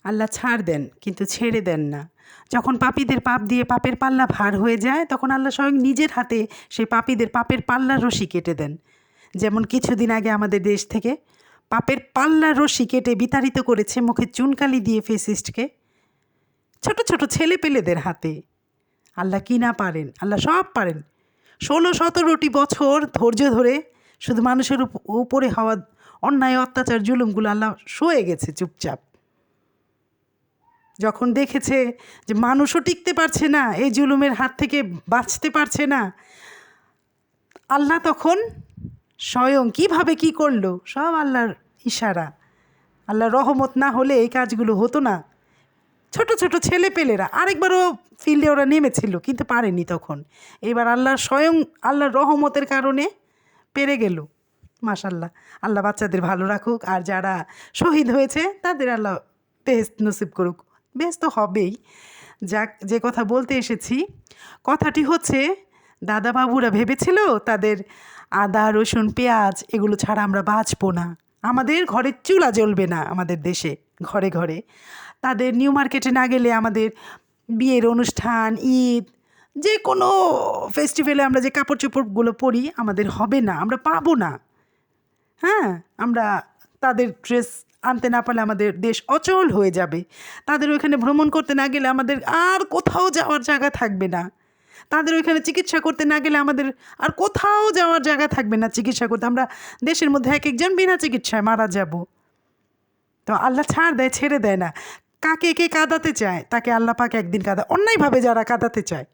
আল্লাহ ছাড় দেন, কিন্তু ছেড়ে দেন না। যখন পাপীদের পাপ দিয়ে পাপের পাল্লা ভার হয়ে যায়, তখন আল্লাহ স্বয়ং নিজের হাতে সেই পাপীদের পাপের পাল্লার রশি কেটে দেন। যেমন কিছুদিন আগে আমাদের দেশ থেকে পাপের পাল্লার রশি কেটে বিতাড়িত করেছে মুখে চুনকালি দিয়ে ফেসিস্টকে, ছোট ছোট ছেলে পেলেদের হাতে। আল্লাহ কি না পারেন? আল্লাহ সব পারেন। 16-17টি বছর ধৈর্য ধরে শুধু মানুষের উপরে হওয়া অন্যায় অত্যাচার জুলুমগুলো আল্লাহ সয়ে গেছে চুপচাপ। যখন দেখেছে যে মানুষও টিকতে পারছে না, এই জুলুমের হাত থেকে বাঁচতে পারছে না, আল্লাহ তখন স্বয়ং কীভাবে কী করলো, সব আল্লাহর ইশারা। আল্লাহর রহমত না হলে এই কাজগুলো হতো না। ছোট ছোট ছেলেপেলেরা আরেকবারও ফিল্ডে ওরা নেমেছিল, কিন্তু পারেনি তখন। এবার আল্লাহর স্বয়ং আল্লাহর রহমতের কারণে পেরে গেল। মাশাল্লাহ, আল্লাহ বাচ্চাদের ভালো রাখুক। আর যারা শহীদ হয়েছে তাদের আল্লাহ বেহেশত নসিব করুক। বেহেশত তো হবেই। যাক, যে কথা বলতে এসেছি, কথাটি হচ্ছে, দাদা বাবুরা ভেবেছিল তাদের আদা রসুন পেঁয়াজ এগুলো ছাড়া আমরা বাঁচবো না, আমাদের ঘরে চুলা জ্বলবে না। আমাদের দেশে ঘরে ঘরে তাদের নিউ মার্কেটে না গেলে আমাদের বিয়ের অনুষ্ঠান, ঈদ, যে কোনো ফেস্টিভ্যালে আমরা যে কাপড় চোপড়গুলো পরি আমাদের হবে না, আমরা পাবো না। হ্যাঁ, আমরা তাদের ড্রেস আনতে না পারলে আমাদের দেশ অচল হয়ে যাবে। তাদের ওইখানে ভ্রমণ করতে না গেলে আমাদের আর কোথাও যাওয়ার জায়গা থাকবে না। তাদের ওইখানে চিকিৎসা করতে না গেলে আমাদের আর কোথাও যাওয়ার জায়গা থাকবে না চিকিৎসা করতে। আমরা দেশের মধ্যে এক একজন বিনা চিকিৎসায় মারা যাব। তো আল্লাহ ছাড় দেয়, ছেড়ে দেয় না। কাকে কে কাঁদাতে চায় তাকে আল্লাহ পাক একদিন অন্যায়ভাবে যারা কাঁদাতে চায়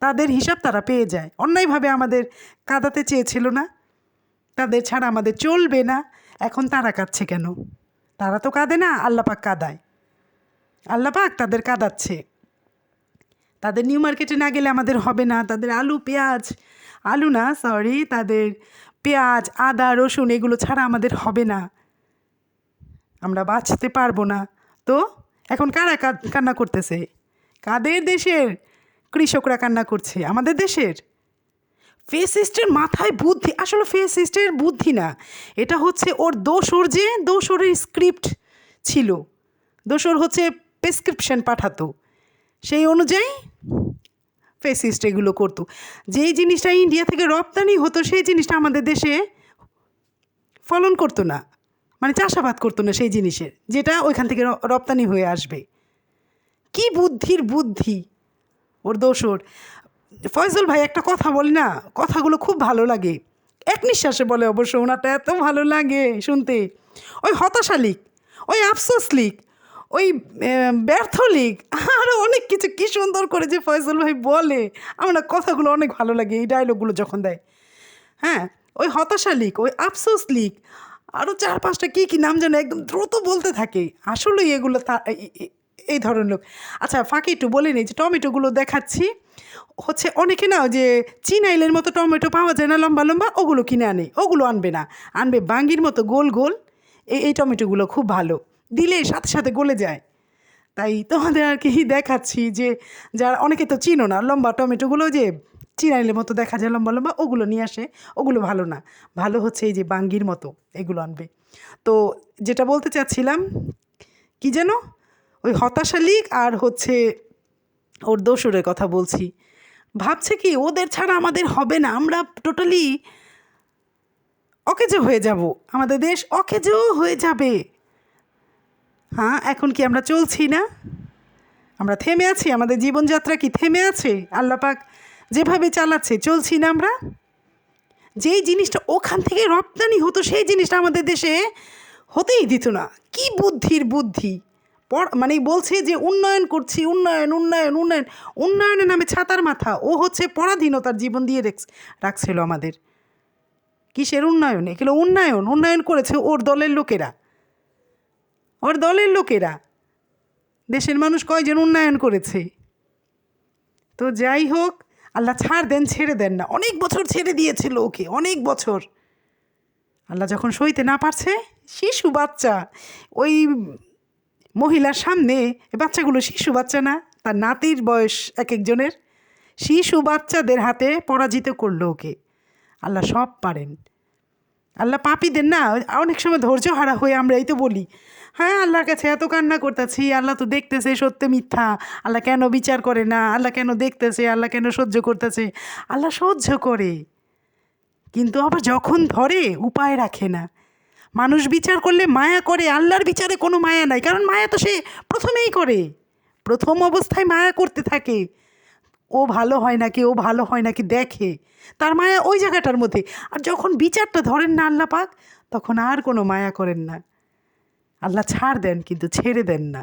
তাদের হিসাব তারা পেয়ে যায়। অন্যায়ভাবে আমাদের কাঁদাতে চেয়েছিল না, তাদের ছাড়া আমাদের চলবে না। এখন তারা কাঁদছে কেন? তারা তো কাঁদে না, আল্লাহ পাক কাঁদায়। আল্লাহ পাক তাদের কাঁদাচ্ছে। তাদের নিউ মার্কেটে না গেলে আমাদের হবে না। তাদের তাদের পেঁয়াজ, আদা, রসুন এগুলো ছাড়া আমাদের হবে না, আমরা বাঁচতে পারবো না। তো এখন কারা কান্না করতেছে? কাদের দেশের কৃষকরা কান্না করছে? আমাদের দেশের। ফেসিস্টের মাথায় বুদ্ধি, আসলে ফেসিস্টের বুদ্ধি না, এটা হচ্ছে ওর দোসরের স্ক্রিপ্ট ছিল। দোসর হচ্ছে প্রেসক্রিপশন পাঠাতো, সেই অনুযায়ী ফেসিস্ট এগুলো করতো। যেই জিনিসটা ইন্ডিয়া থেকে রপ্তানি হতো সেই জিনিসটা আমাদের দেশে ফলন করতো না, মানে চাষাবাদ করতো না সেই জিনিসের, যেটা ওইখান থেকে রপ্তানি হয়ে আসবে। কি বুদ্ধির বুদ্ধি ওর দোসর। ফয়জল ভাই একটা কথা বলি না, কথাগুলো খুব ভালো লাগে, এক নিঃশ্বাসে বলে অবশ্য, ওনারটা এত ভালো লাগে শুনতে। ওই হতাশা লিক, ওই আফসোস লিক, ওই ব্যর্থ লিক, আরও অনেক কিছু কী সুন্দর করে যে ফয়জল ভাই বলে, আমার না কথাগুলো অনেক ভালো লাগে এই ডায়লগগুলো যখন দেয়। হ্যাঁ, ওই হতাশা লিক, ওই আফসোস লিক, আরও 4-5টা কী নাম যেন একদম দ্রুত বলতে থাকে। আসলেই এগুলো এই ধরনের লোক। আচ্ছা, ফাঁকে একটু বলে নিই যে টমেটোগুলো দেখাচ্ছি হচ্ছে, অনেকে না যে চিনাইলের মতো টমেটো পাওয়া যায় না লম্বা লম্বা, ওগুলো কিনে আনে, ওগুলো আনবে না, আনবে বাঙ্গির মতো গোল গোল। এই টমেটোগুলো খুব ভালো, দিলে সাথে সাথে গলে যায়। তাই তোমাদের আর কি দেখাচ্ছি যে যারা, অনেকে তো চিনো না, লম্বা টমেটোগুলো যে চিনাইলের মতো দেখা যায় লম্বা লম্বা, ওগুলো নিয়ে আসে। ওগুলো ভালো না, ভালো হচ্ছে এই যে বাঙ্গির মতো, এগুলো আনবে। তো যেটা বলতে চাচ্ছিলাম, কি যেন, ওই হতাশা লিগ আর হচ্ছে ওর দোসরের কথা বলছি। ভাবছে কি ওদের ছাড়া আমাদের হবে না, আমরা টোটালি অকেজো হয়ে যাব, আমাদের দেশ অকেজো হয়ে যাবে। হ্যাঁ, এখন কি আমরা চলছি না? আমরা থেমে আছি? আমাদের জীবনযাত্রা কি থেমে আছে? আল্লাহ পাক যেভাবে চালাচ্ছে চলছি না আমরা? যেই জিনিসটা ওখান থেকে রপ্তানি হতো সেই জিনিসটা আমাদের দেশে হতেই দিত না। কি বুদ্ধির বুদ্ধি! মানে বলছে যে উন্নয়ন করছি, উন্নয়ন উন্নয়ন উন্নয়ন, উন্নয়নের নামে ছাতার মাথা। ও হচ্ছে পরাধীনতার জীবন দিয়ে রাখছিল আমাদের। কিসের উন্নয়ন? এগুলো উন্নয়ন করেছে ওর দলের লোকেরা। দেশের মানুষ কয়জন উন্নয়ন করেছে? তো যাই হোক, আল্লাহ ছাড় দেন, ছেড়ে দেন না। অনেক বছর ছেড়ে দিয়েছিল ওকে, অনেক বছর। আল্লাহ যখন সইতে না পারছে, শিশু বাচ্চা ওই মহিলার সামনে, বাচ্চাগুলো শিশু বাচ্চা না, তার নাতির বয়স এক একজনের, শিশু বাচ্চাদের হাতে পরাজিত করলো ওকে। আল্লাহ সব পারেন। আল্লাহ পাপীদের না অনেক সময় ধৈর্য হারা হয়ে আমরা এই তো বলি, হ্যাঁ আল্লাহর কাছে এত কান্না করতেছি, আল্লাহ তো দেখতেছে সত্য মিথ্যা, আল্লাহ কেন বিচার করে না, আল্লাহ কেন দেখতেছে, আল্লাহ কেন সহ্য করতেছে। আল্লাহ সহ্য করে, কিন্তু আবার যখন ধরে উপায় রাখে না। মানুষ বিচার করলে মায়া করে, আল্লাহর বিচারে কোনো মায়া নাই, কারণ মায়া তো সে প্রথমেই করে, প্রথম অবস্থায় মায়া করতে থাকে। ও ভালো হয় নাকি, ও ভালো হয় নাকি দেখে, তার মায়া ওই জায়গাটার মধ্যে। আর যখন বিচারটা ধরেন না আল্লাহ পাক, তখন আর কোনো মায়া করেন না। আল্লাহ ছাড় দেন কিন্তু ছেড়ে দেন না।